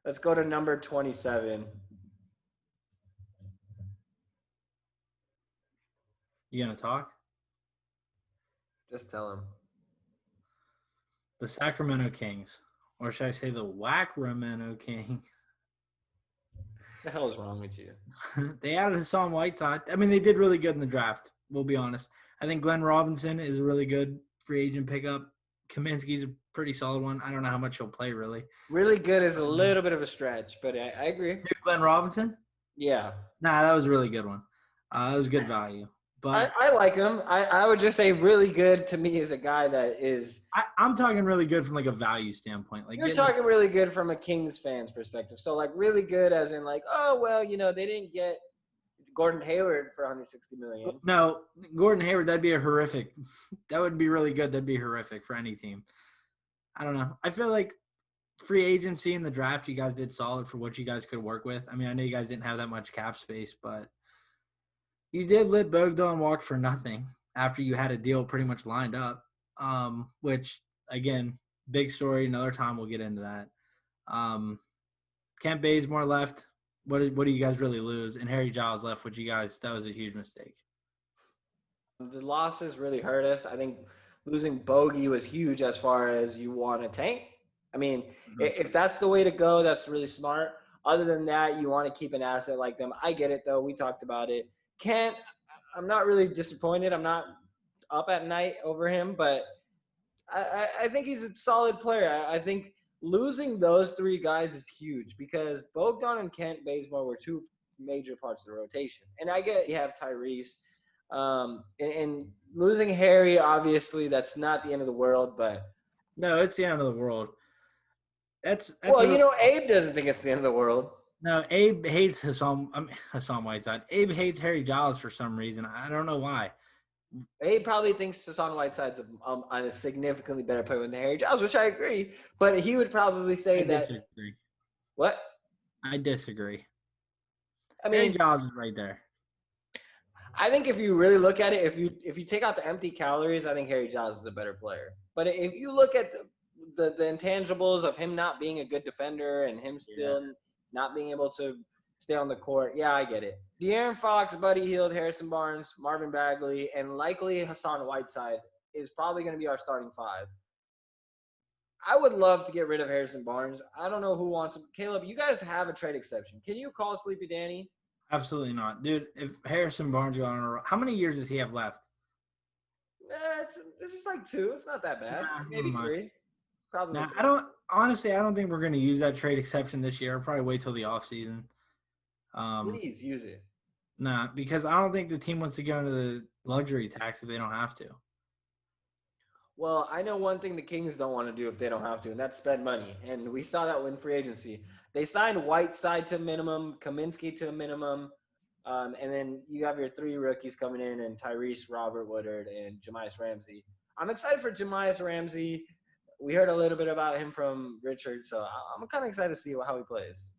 Let's go to number 27. You gonna talk? Just tell him. The Sacramento Kings, or should I say the Sacramento Kings? What the hell is wrong with you? They added Hassan Whiteside. I mean, they did really good in the draft. We'll be honest. I think Glenn Robinson is a really good free agent pickup. Kaminsky's a pretty solid one. I don't know how much he'll play, really. Really good is a little bit of a stretch, but I agree. Dude, Glenn Robinson? Yeah. Nah, that was a really good one. That was good value. But I like him. I would just say really good to me is a guy that is I'm talking really good from like a value standpoint. Like you're talking really good from a Kings fan's perspective. So like really good as in like, oh well, they didn't get Gordon Hayward for 160 million. No, Gordon Hayward, that'd be a horrific. That would be really good. That'd be horrific for any team. I don't know. I feel like free agency in the draft, you guys did solid for what you guys could work with. I mean, I know you guys didn't have that much cap space, but you did let Bogdan walk for nothing after you had a deal pretty much lined up, which, again, big story. Another time we'll get into that. Kent Bazemore left. What do you guys really lose? And Harry Giles left, which that was a huge mistake. The losses really hurt us. I think losing Bogey was huge as far as you want to tank. I mean, if that's the way to go, that's really smart. Other than that, you want to keep an asset like them. I get it, though. We talked about it. Kent, I'm not really disappointed. I'm not up at night over him, but I think he's a solid player. I think losing those three guys is huge because Bogdan and Kent Bazemore were two major parts of the rotation. And I get you have Tyrese. And losing Harry, obviously, that's not the end of the world, but no, it's the end of the world. That's well, Abe doesn't think it's the end of the world. No, Abe hates Hassan Whiteside. Abe hates Harry Giles for some reason. I don't know why. Abe probably thinks Hassan Whiteside's a significantly better player than Harry Giles, which I agree. But he would probably say that. I disagree. What? I disagree. I mean, Harry Giles is right there. I think if you really look at it, if you take out the empty calories, I think Harry Giles is a better player. But if you look at the intangibles of him not being a good defender and him still not being able to stay on the court, yeah, I get it. De'Aaron Fox, Buddy Hield, Harrison Barnes, Marvin Bagley, and likely Hassan Whiteside is probably going to be our starting five. I would love to get rid of Harrison Barnes. I don't know who wants him. Caleb, you guys have a trade exception. Can you call Sleepy Danny? Absolutely not. Dude, if Harrison Barnes got on a roll, how many years does he have left? This is like 2. It's not that bad. Maybe 3. Probably. Nah, I don't think we're going to use that trade exception this year. I'll probably wait till the offseason. Please use it. Nah, because I don't think the team wants to go into the luxury tax if they don't have to. Well, I know one thing the Kings don't want to do if they don't have to, and that's spend money. And we saw that in free agency. They signed Whiteside to a minimum, Kaminsky to a minimum, and then you have your 3 rookies coming in, and Tyrese, Robert Woodard, and Jamias Ramsey. I'm excited for Jamias Ramsey. We heard a little bit about him from Richard, so I'm kind of excited to see how he plays.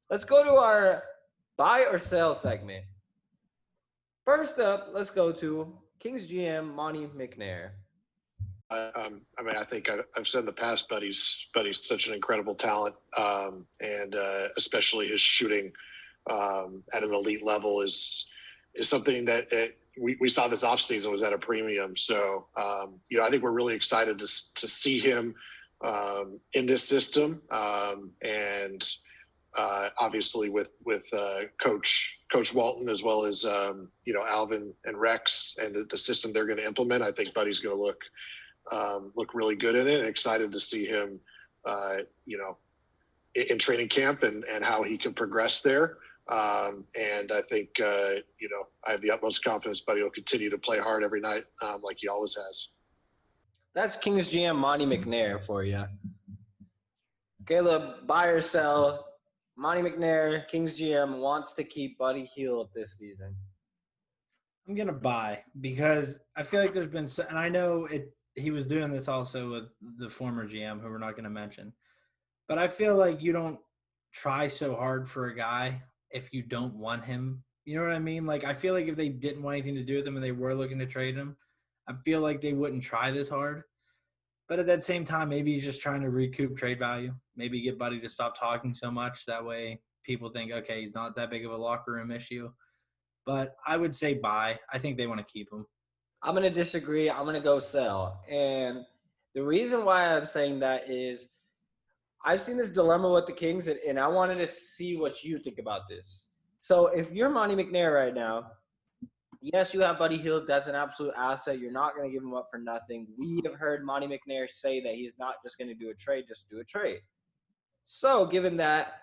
Let's go to our buy or sell segment. First up, let's go to Kings GM Monty McNair. I think I've said in the past, Buddy's such an incredible talent, and especially his shooting at an elite level is something that we saw this offseason was at a premium. So, I think we're really excited to see him in this system, and obviously with Coach Walton as well as Alvin and Rex and the system they're going to implement. I think Buddy's going to look really good in it, and excited to see him, in training camp and how he can progress there. And I think, I have the utmost confidence Buddy will continue to play hard every night like he always has. That's Kings GM Monty McNair for you. Caleb, buy or sell. Monty McNair, Kings GM, wants to keep Buddy Hield this season. I'm going to buy because I feel like there's been – and I know he was doing this also with the former GM who we're not going to mention. But I feel like you don't try so hard for a guy if you don't want him. You know what I mean? Like, I feel like if they didn't want anything to do with him and they were looking to trade him, I feel like they wouldn't try this hard. But at that same time, maybe he's just trying to recoup trade value. Maybe get Buddy to stop talking so much. That way people think, okay, he's not that big of a locker room issue. But I would say buy. I think they want to keep him. I'm going to disagree. I'm going to go sell. And the reason why I'm saying that is I've seen this dilemma with the Kings, and I wanted to see what you think about this. So if you're Monty McNair right now, yes, you have Buddy Hield. That's an absolute asset. You're not going to give him up for nothing. We have heard Monty McNair say that he's not just going to do a trade, just do a trade. So given that,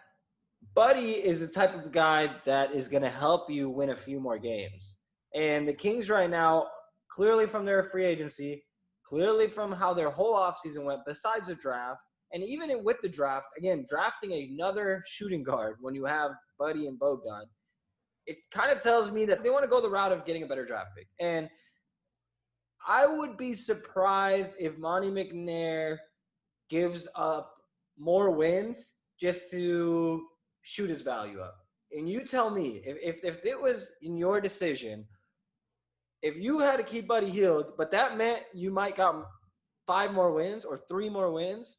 Buddy is the type of guy that is going to help you win a few more games. And the Kings right now, clearly from their free agency, clearly from how their whole offseason went, besides the draft, and even with the draft, again, drafting another shooting guard when you have Buddy and Bogdan, it kind of tells me that they want to go the route of getting a better draft pick. And I would be surprised if Monty McNair gives up more wins just to shoot his value up. And you tell me, if it was in your decision, if you had to keep Buddy Hield, but that meant you might got 5 more wins or 3 more wins,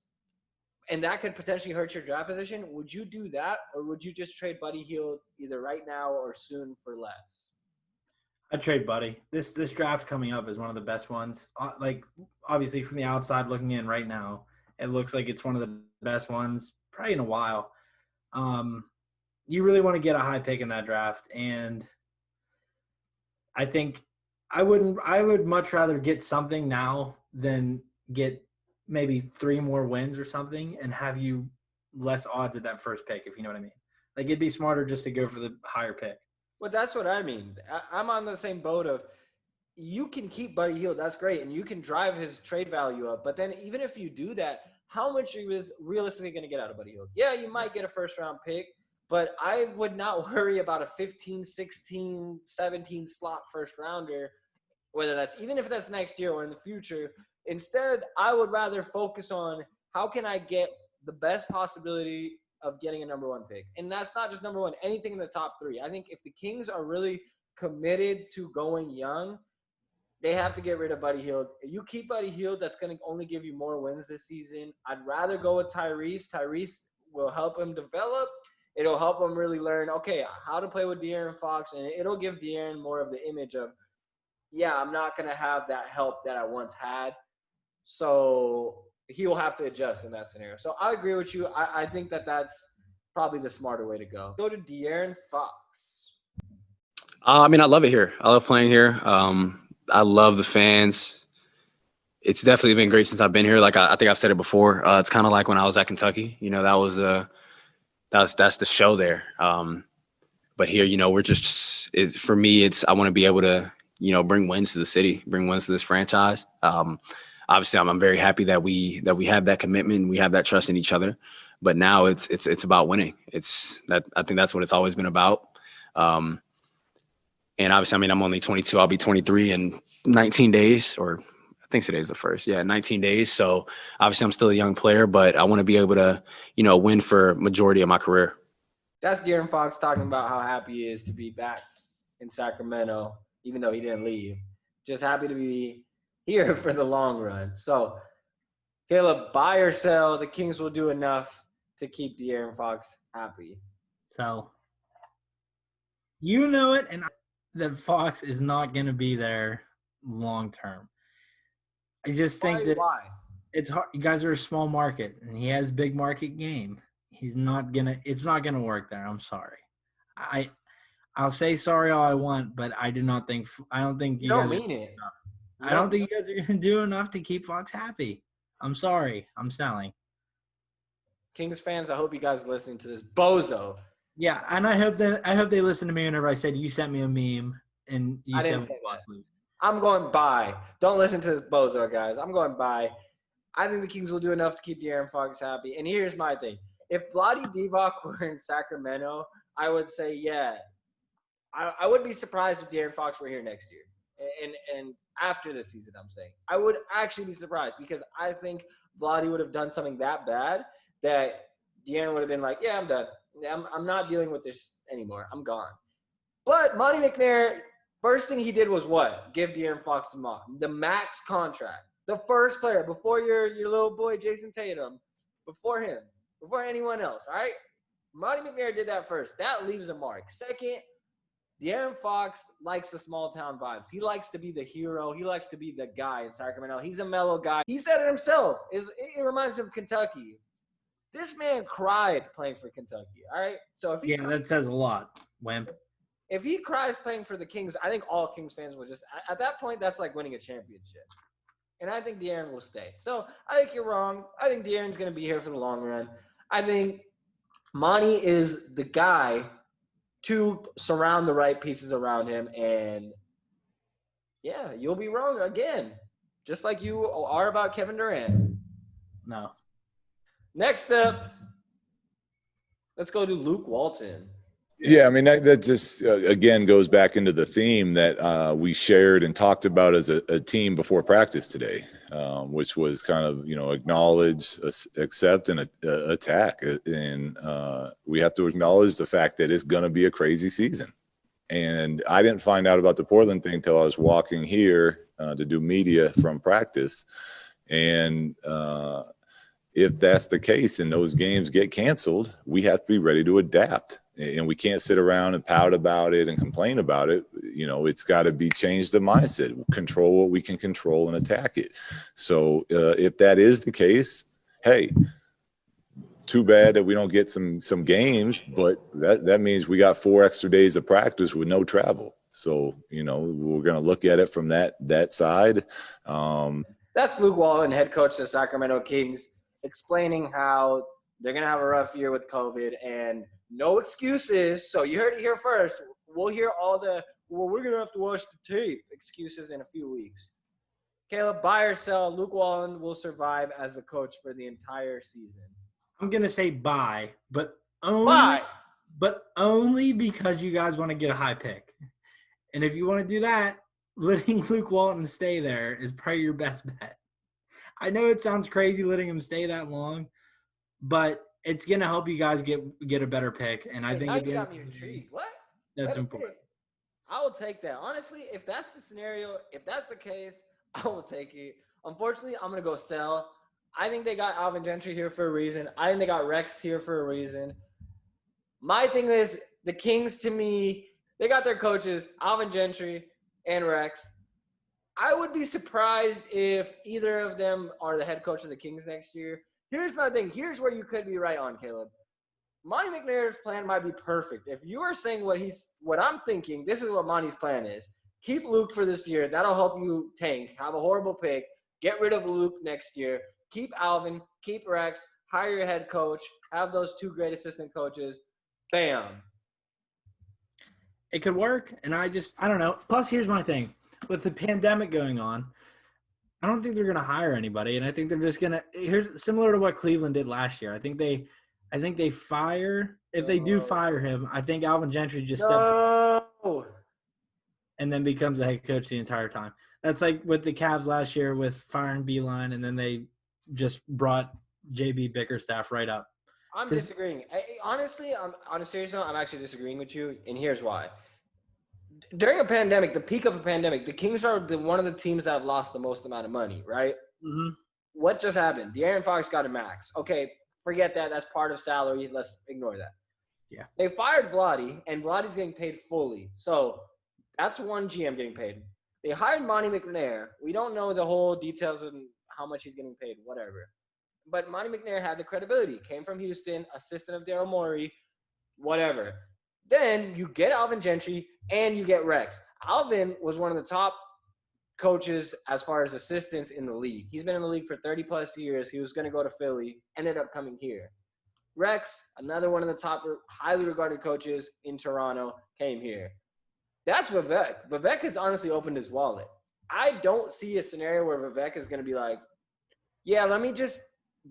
and that could potentially hurt your draft position, would you do that, or would you just trade Buddy Hield either right now or soon for less? I'd trade Buddy. This draft coming up is one of the best ones. Like, obviously, from the outside looking in right now, it looks like it's one of the best ones probably in a while. You really want to get a high pick in that draft, and I think I would much rather get something now than get maybe 3 more wins or something and have you less odds at that first pick, if you know what I mean. Like, it'd be smarter just to go for the higher pick. Well, that's what I mean. I'm on the same boat of you can keep Buddy Hield. That's great. And you can drive his trade value up. But then even if you do that, how much are you realistically going to get out of Buddy Hield? Yeah, you might get a first-round pick, but I would not worry about a 15, 16, 17 slot first-rounder, whether that's even if that's next year or in the future. Instead, I would rather focus on how can I get the best possibility of getting a number 1 pick. And that's not just number 1, anything in the top 3. I think if the Kings are really committed to going young, they have to get rid of Buddy Hield. If you keep Buddy Hield, that's going to only give you more wins this season. I'd rather go with Tyrese. Tyrese will help him develop. It'll help him really learn, okay, how to play with De'Aaron Fox, and it'll give De'Aaron more of the image of, yeah, I'm not going to have that help that I once had. So he will have to adjust in that scenario. So I agree with you. I think that that's probably the smarter way to go. Go to De'Aaron Fox. I mean, I love it here. I love playing here. I love the fans. It's definitely been great since I've been here. Like I think I've said it before. It's kind of like when I was at Kentucky. You know, that's the show there. But here, you know, we're just for me. I want to be able to, you know, bring wins to the city, bring wins to this franchise. Obviously, I'm very happy that we have that commitment, we have that trust in each other. But now it's about winning. I think that's what it's always been about. And obviously, I mean, I'm only 22. I'll be 23 in 19 days, or I think today's the first. Yeah, 19 days. So obviously, I'm still a young player, but I want to be able to, you know, win for majority of my career. That's De'Aaron Fox talking about how happy he is to be back in Sacramento, even though he didn't leave. Just happy to be here for the long run. So, Caleb, buy or sell, the Kings will do enough to keep De'Aaron Fox happy. Sell. You know it, and that Fox is not going to be there long term. I just think Why? It's hard. You guys are a small market, and he has big market game. It's not gonna work there. I'm sorry. I'll say sorry all I want, but I don't think you don't mean it. I don't think you guys are gonna do enough to keep Fox happy. I'm sorry. I'm selling. Kings fans, I hope you guys are listening to this bozo. Yeah, and I hope they listen to me whenever I said you sent me a meme and you I said didn't say that. I'm going buy. Don't listen to this bozo, guys. I'm going buy. I think the Kings will do enough to keep De'Aaron Fox happy. And here's my thing. If Vlade Divac were in Sacramento, I would say, yeah. I would be surprised if De'Aaron Fox were here next year. And after this season, I'm saying. I would actually be surprised because I think Vlade would have done something that bad that De'Aaron would have been like, yeah, I'm done. I'm not dealing with this anymore. I'm gone. But Monty McNair, first thing he did was what? Give De'Aaron Fox the max contract. The first player before your little boy Jason Tatum, before him. before anyone else, all right? Monty McNair did that first. That leaves a mark. Second, De'Aaron Fox likes the small town vibes. He likes to be the hero. He likes to be the guy in Sacramento. He's a mellow guy. He said it himself. It reminds him of Kentucky. This man cried playing for Kentucky, all right? So if he that says a lot, Wimp. If he cries playing for the Kings, I think all Kings fans will just – at that point, that's like winning a championship. And I think De'Aaron will stay. So I think you're wrong. I think De'Aaron's going to be here for the long run. I think Monty is the guy to surround the right pieces around him. And, yeah, you'll be wrong again, just like you are about Kevin Durant. No. Next up, let's go to Luke Walton. Yeah, I mean, that just, again, goes back into the theme that we shared and talked about as a team before practice today, which was kind of, acknowledge, accept, and attack. And we have to acknowledge the fact that it's going to be a crazy season. And I didn't find out about the Portland thing until I was walking here to do media from practice. And if that's the case and those games get canceled, we have to be ready to adapt. And we can't sit around and pout about it and complain about it. It's got to be changed the mindset, control what we can control and attack it. So if that is the case, hey, too bad that we don't get some games, but that means we got 4 extra days of practice with no travel. So, we're going to look at it from that side. That's Luke Walton, head coach of the Sacramento Kings, explaining how they're going to have a rough year with COVID and no excuses. So you heard it here first. We'll hear all we're going to have to watch the tape excuses in a few weeks. Caleb, buy or sell, Luke Walton will survive as the coach for the entire season. I'm going to say buy, but only because you guys want to get a high pick. And if you want to do that, letting Luke Walton stay there is probably your best bet. I know it sounds crazy letting him stay that long, but it's going to help you guys get a better pick. And I think you got me intrigued. What? That's important. I will take that. Honestly, if that's the scenario, if that's the case, I will take it. Unfortunately, I'm going to go sell. I think they got Alvin Gentry here for a reason. I think they got Rex here for a reason. My thing is the Kings, to me, they got their coaches, Alvin Gentry and Rex. I would be surprised if either of them are the head coach of the Kings next year. Here's my thing. Here's where you could be right on, Caleb. Monty McNair's plan might be perfect. If you are saying what I'm thinking, this is what Monty's plan is. Keep Luke for this year. That'll help you tank. Have a horrible pick. Get rid of Luke next year. Keep Alvin. Keep Rex. Hire your head coach. Have those 2 great assistant coaches. Bam. It could work, and I don't know. Plus, here's my thing. With the pandemic going on, I don't think they're going to hire anybody, and I think they're just going to – here's similar to what Cleveland did last year. I think they fire – if they do fire him, I think Alvin Gentry just steps and then becomes the head coach the entire time. That's like with the Cavs last year with firing Beeline, and then they just brought JB Bickerstaff right up. I'm disagreeing. Honestly, on a serious note, I'm actually disagreeing with you, and here's why. During a pandemic, the peak of a pandemic, the Kings are one of the teams that have lost the most amount of money, right? Mm-hmm. What just happened? De'Aaron Fox got a max. Okay, forget that. That's part of salary. Let's ignore that. Yeah. They fired Vlade, and Vlade's getting paid fully. So that's one GM getting paid. They hired Monty McNair. We don't know the whole details of how much he's getting paid, whatever. But Monty McNair had the credibility. Came from Houston, assistant of Daryl Morey, whatever. Then you get Alvin Gentry and you get Rex. Alvin was one of the top coaches as far as assistants in the league. He's been in the league for 30-plus years. He was going to go to Philly, ended up coming here. Rex, another one of the top highly regarded coaches in Toronto, came here. That's Vivek. Vivek has honestly opened his wallet. I don't see a scenario where Vivek is going to be like, yeah, let me just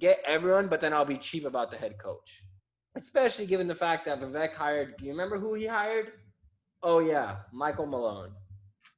get everyone, but then I'll be cheap about the head coach. Especially given the fact that Vivek hired – do you remember who he hired? Oh, yeah, Michael Malone.